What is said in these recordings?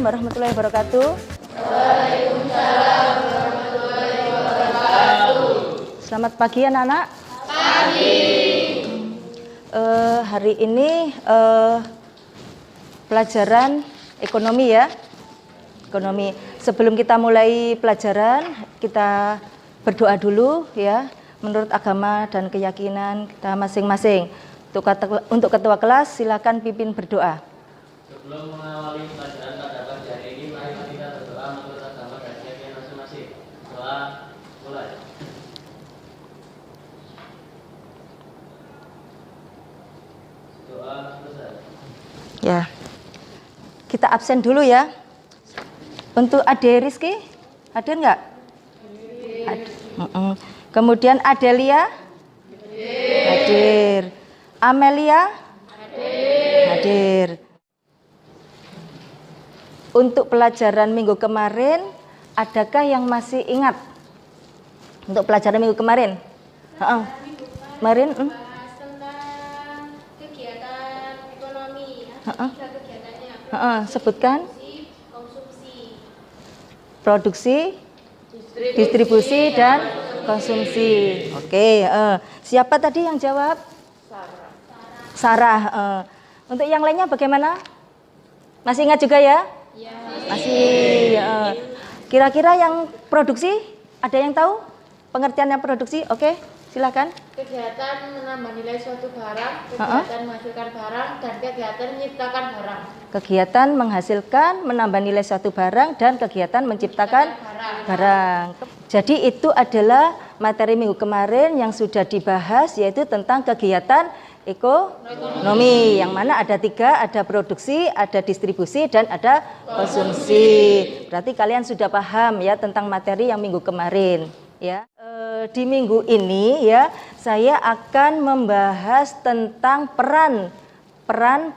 Assalamualaikum warahmatullahi wabarakatuh. Waalaikumsalam warahmatullahi wabarakatuh. Selamat pagi anak-anak. Pagi. Hari ini pelajaran ekonomi ya. Ekonomi. Sebelum kita mulai pelajaran, kita berdoa dulu ya. Menurut agama dan keyakinan kita masing-masing. Untuk ketua kelas, silakan pimpin berdoa. Sebelum mengawali pelajaran pada pagi hari ini, mari kita berdoa menurut agama dan keyakinan masing-masing. Doa mulai. Doa selesai. Ya, kita absen dulu ya. Untuk Ade Rizky, hadir nggak? Kemudian Adelia, hadir. Amelia, hadir. Untuk pelajaran minggu kemarin, adakah yang masih ingat? Untuk pelajaran minggu kemarin? Kemarin? Bahas tentang kegiatan ekonomi. Tiga kegiatannya. Sebutkan. Konsumsi, Produksi, distribusi, dan konsumsi. Oke, siapa tadi yang jawab? Sarah. Untuk yang lainnya bagaimana? Masih ingat juga ya? Ya. Masih. Kira-kira yang produksi, ada yang tahu pengertiannya produksi? Oke, silakan. Kegiatan menambah nilai suatu barang, kegiatan menghasilkan barang, dan kegiatan menciptakan barang. Kegiatan menghasilkan, menambah nilai suatu barang, dan kegiatan menciptakan barang. Jadi itu adalah materi minggu kemarin yang sudah dibahas, yaitu tentang kegiatan ekonomi, yang mana ada 3, ada produksi, ada distribusi, dan ada konsumsi. Berarti kalian sudah paham ya tentang materi yang minggu kemarin ya. Di minggu ini ya saya akan membahas tentang peran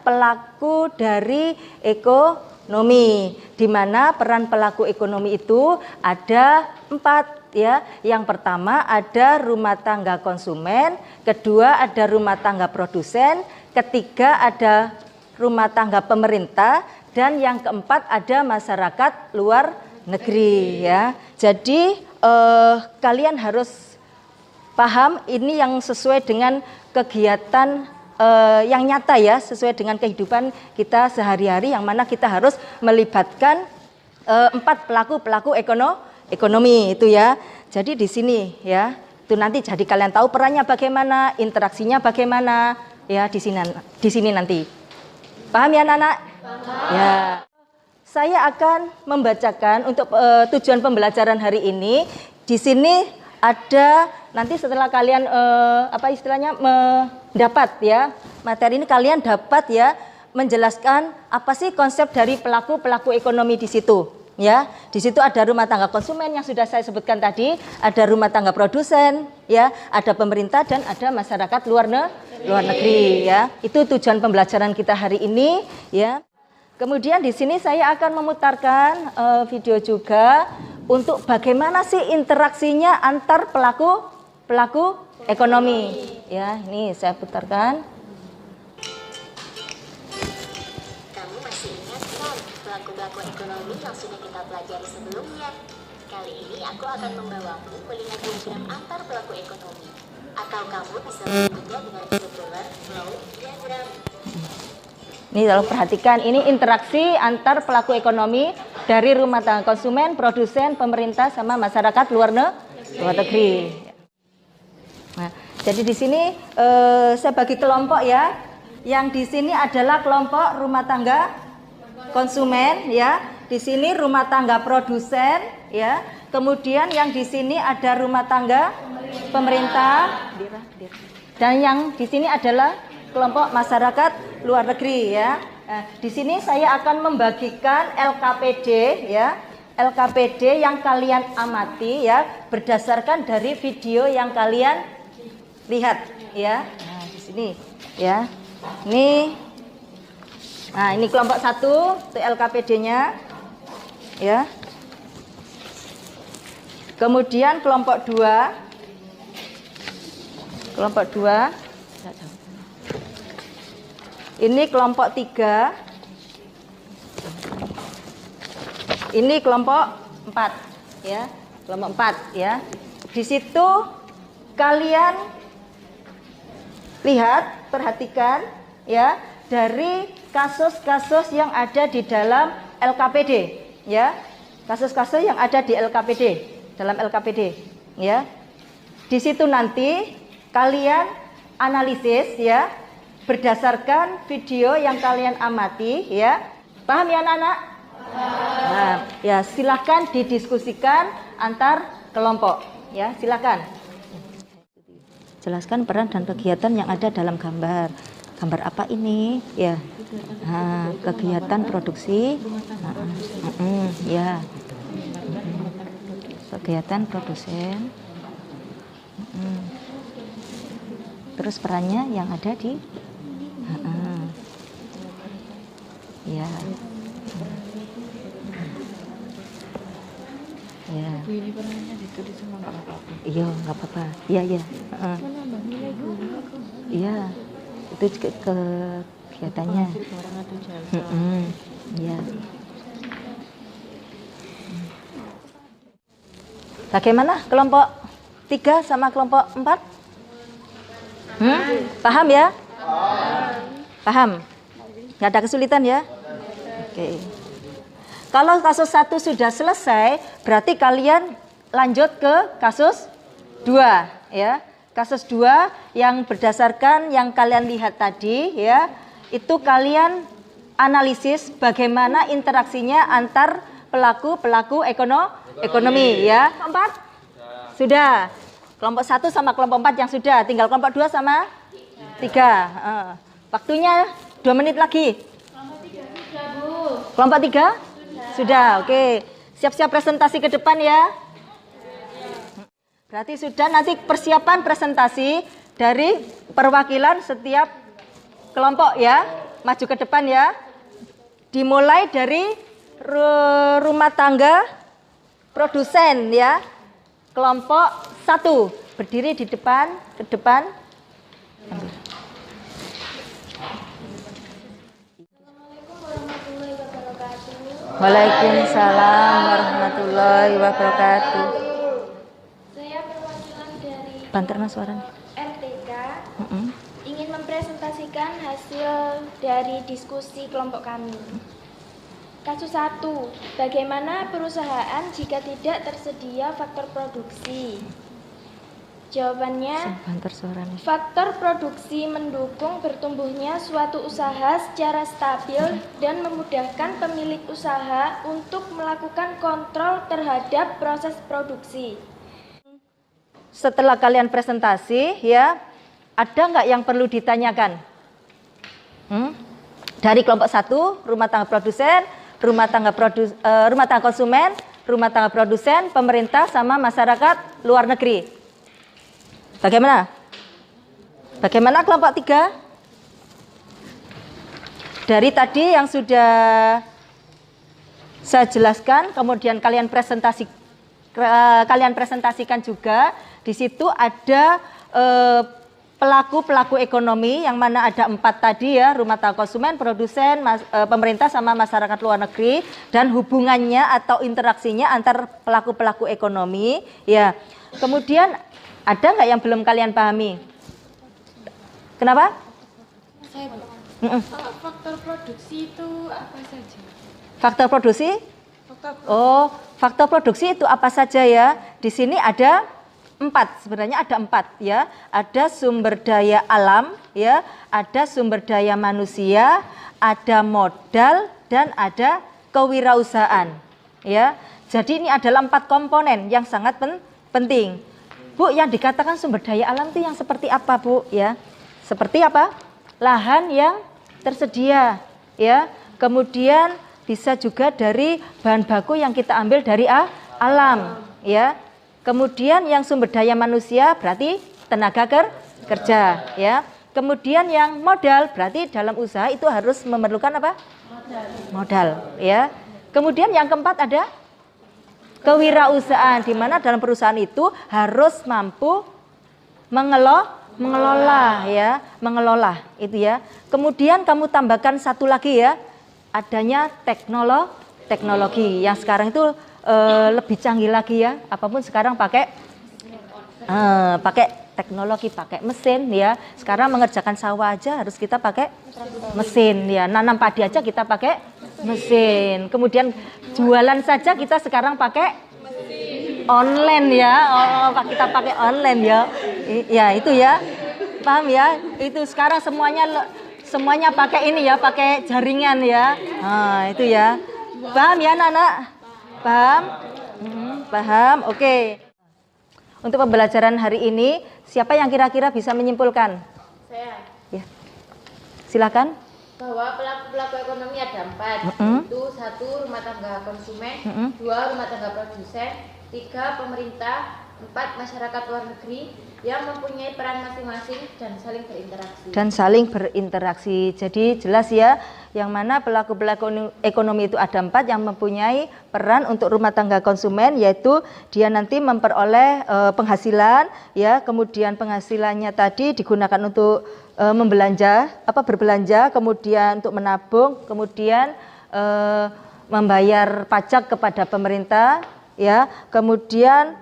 pelaku dari ekonomi, di mana peran pelaku ekonomi itu ada 4 ya. Yang pertama ada rumah tangga konsumen, kedua ada rumah tangga produsen, ketiga ada rumah tangga pemerintah, dan yang keempat ada masyarakat luar negeri ya. Jadi kalian harus paham ini yang sesuai dengan kegiatan yang nyata ya, sesuai dengan kehidupan kita sehari-hari, yang mana kita harus melibatkan 4 pelaku ekonomi itu ya. Jadi di sini ya, itu nanti jadi kalian tahu perannya bagaimana, interaksinya bagaimana ya di sini nanti. Paham ya anak-anak? Ya. Saya akan membacakan untuk tujuan pembelajaran hari ini. Di sini ada nanti setelah kalian mendapat ya materi ini, kalian dapat ya menjelaskan apa sih konsep dari pelaku ekonomi di situ ya. Di situ ada rumah tangga konsumen yang sudah saya sebutkan tadi, ada rumah tangga produsen ya, ada pemerintah, dan ada masyarakat luar negeri ya. Itu tujuan pembelajaran kita hari ini ya. Kemudian di sini saya akan memutarkan video juga untuk bagaimana sih interaksinya antar pelaku ekonomi ya. Ini saya putarkan. Kamu masih ingat kan pelaku ekonomi yang sudah kita pelajari sebelumnya? Kali ini aku akan membawamu melihat diagram antar pelaku ekonomi. Atau kamu bisa menyebutnya dengan circular flow diagram. Ini kalau perhatikan, ini interaksi antar pelaku ekonomi dari rumah tangga konsumen, produsen, pemerintah, sama masyarakat luar negeri. Nah, jadi di sini saya bagi kelompok ya. Yang di sini adalah kelompok rumah tangga konsumen ya. Di sini rumah tangga produsen ya. Kemudian yang di sini ada rumah tangga pemerintah. Dan yang di sini adalah kelompok masyarakat luar negeri ya. Nah, di sini saya akan membagikan LKPD ya. LKPD yang kalian amati ya berdasarkan dari video yang kalian lihat ya. Nah, di sini ya. Ini kelompok 1 itu LKPD-nya ya. Kemudian kelompok 2. Ini kelompok 3. Ini kelompok 4 ya. Kelompok 4 ya. Di situ kalian lihat, perhatikan ya, dari kasus-kasus yang ada di dalam LKPD ya. Kasus-kasus yang ada di LKPD, dalam LKPD ya. Di situ nanti kalian analisis ya berdasarkan video yang kalian amati ya. Paham ya anak-anak? Nah, ya silahkan didiskusikan antar kelompok ya, silakan. Jelaskan peran dan kegiatan yang ada dalam gambar. Gambar apa ini? Ya. Nah, kegiatan produksi. Ya. Kegiatan produsen. Terus perannya yang ada di ya. Ya. Ini perannya ditulis sama nggak apa-apa. Iya, nggak apa-apa. Iya, iya. Menambah nilai guru aku. Iya. Itu kegiatannya. Barang atau jasa. Iya. Bagaimana kelompok 3 sama kelompok 4? Paham ya? Paham? Nggak ada kesulitan ya? Oke. Kalau kasus 1 sudah selesai, berarti kalian lanjut ke kasus 2 ya. Kasus 2 yang berdasarkan yang kalian lihat tadi ya, itu kalian analisis bagaimana interaksinya antar pelaku ekonomi ya. Kelompok 4 sudah. Kelompok 1 sama kelompok 4 yang sudah, tinggal kelompok 2 sama 3. Waktunya 2 menit lagi. Kelompok 3 sudah, Bu. Kelompok 3? Sudah, oke. Siap-siap presentasi ke depan ya. Berarti sudah, nanti persiapan presentasi dari perwakilan setiap kelompok ya. Maju ke depan ya. Dimulai dari rumah tangga produsen ya. Kelompok 1 berdiri di depan, ke depan. Assalamualaikum warahmatullahi wabarakatuh. Waalaikumsalam warahmatullahi wabarakatuh. Saya perwakilan dari Banterna suaranya. RTK ingin mempresentasikan hasil dari diskusi kelompok kami. Kasus 1, bagaimana perusahaan jika tidak tersedia faktor produksi? Jawabannya, Banter suaranya. faktor produksi mendukung bertumbuhnya suatu usaha secara stabil dan memudahkan pemilik usaha untuk melakukan kontrol terhadap proses produksi. Setelah kalian presentasi ya, ada nggak yang perlu ditanyakan? Dari kelompok 1, rumah tangga produsen, rumah tangga konsumen, rumah tangga produsen, pemerintah sama masyarakat luar negeri. Bagaimana? Bagaimana kelompok 3? Dari tadi yang sudah saya jelaskan, kemudian kalian presentasikan juga. Di situ ada pelaku ekonomi yang mana ada 4 tadi ya, rumah tangga konsumen, produsen, pemerintah sama masyarakat luar negeri, dan hubungannya atau interaksinya antar pelaku ekonomi ya. Kemudian ada nggak yang belum kalian pahami? Kenapa? Saya faktor produksi itu apa saja? Faktor produksi? Oh, faktor produksi itu apa saja ya? Di sini ada 4, sebenarnya ada 4 ya. Ada sumber daya alam ya, ada sumber daya manusia, ada modal, dan ada kewirausahaan ya. Jadi ini adalah 4 komponen yang sangat penting. Bu, yang dikatakan sumber daya alam itu yang seperti apa, Bu? Ya, seperti apa? Lahan yang tersedia, ya. Kemudian bisa juga dari bahan baku yang kita ambil dari alam, ya. Kemudian yang sumber daya manusia berarti tenaga kerja, ya. Kemudian yang modal berarti dalam usaha itu harus memerlukan apa? Modal, ya. Kemudian yang keempat ada kewirausahaan, di mana dalam perusahaan itu harus mampu mengelola ya, itu ya. Kemudian kamu tambahkan satu lagi ya, adanya teknologi. Yang sekarang itu lebih canggih lagi ya. Apapun sekarang pakai teknologi, pakai mesin ya. Sekarang mengerjakan sawah aja harus kita pakai mesin ya. Nanam padi aja kita pakai mesin. Kemudian jualan saja kita sekarang pakai online ya. Kita pakai online ya. Ya itu ya. Paham ya? Itu sekarang semuanya pakai ini ya, pakai jaringan ya. Nah, itu ya. Paham ya, anak-anak? Paham? Paham? Oke. Untuk pembelajaran hari ini, siapa yang kira-kira bisa menyimpulkan? Saya. Ya. Silakan. Bahwa pelaku-pelaku ekonomi ada 4, itu 1 rumah tangga konsumen, 2 rumah tangga produsen, 3 pemerintah, 4 masyarakat luar negeri yang mempunyai peran masing-masing dan saling berinteraksi. Jadi jelas ya, yang mana pelaku-pelaku ekonomi itu ada 4 yang mempunyai peran untuk rumah tangga konsumen, yaitu dia nanti memperoleh penghasilan ya, kemudian penghasilannya tadi digunakan untuk berbelanja, kemudian untuk menabung, kemudian membayar pajak kepada pemerintah ya, kemudian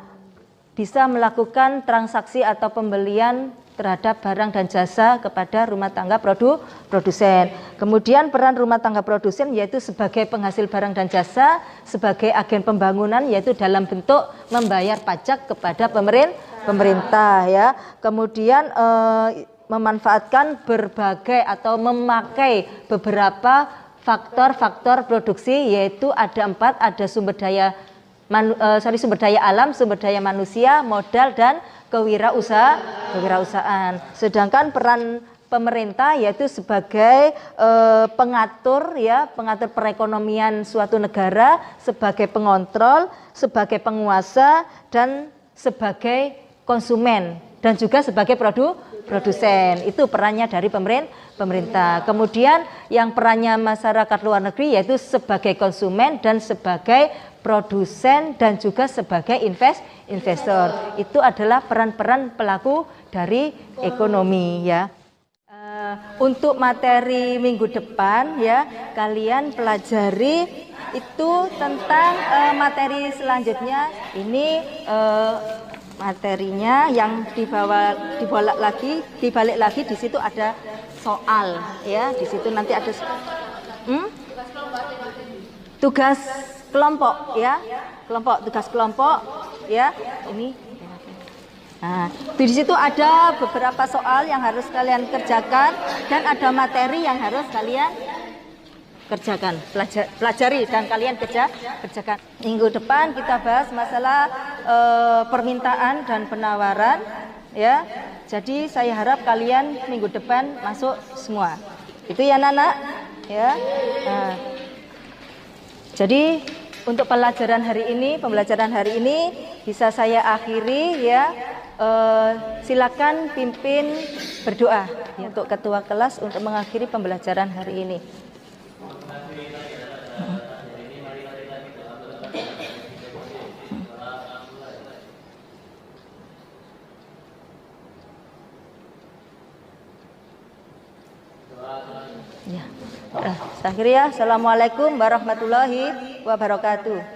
bisa melakukan transaksi atau pembelian terhadap barang dan jasa kepada rumah tangga produsen. Kemudian peran rumah tangga produsen yaitu sebagai penghasil barang dan jasa, sebagai agen pembangunan yaitu dalam bentuk membayar pajak kepada pemerintah ya. Kemudian memanfaatkan berbagai atau memakai beberapa faktor-faktor produksi, yaitu ada 4, ada sumber daya alam, sumber daya manusia, modal, dan kewirausahaan. Sedangkan peran pemerintah yaitu sebagai pengatur perekonomian suatu negara, sebagai pengontrol, sebagai penguasa, dan sebagai konsumen, dan juga sebagai produsen. Itu perannya dari pemerintah. Kemudian yang perannya masyarakat luar negeri yaitu sebagai konsumen dan sebagai produsen dan juga sebagai investor. Itu adalah peran-peran pelaku dari ekonomi ya. Untuk materi minggu depan ya, kalian pelajari itu tentang materi selanjutnya. Ini materinya yang dibalik lagi di situ ada soal ya. Di situ nanti ada tugas kelompok ya, tugas kelompok ya. Ini nah, di situ ada beberapa soal yang harus kalian kerjakan dan ada materi yang harus kalian kerjakan, pelajari dan kalian kerjakan. Minggu depan kita bahas masalah permintaan dan penawaran ya. Jadi saya harap kalian minggu depan masuk semua. Itu ya anak-anak ya. Nah, jadi untuk pembelajaran hari ini bisa saya akhiri ya. Silakan pimpin berdoa ya, untuk ketua kelas untuk mengakhiri pembelajaran hari ini. Ya. Saya akhiri ya. Assalamualaikum warahmatullahi wabarakatuh.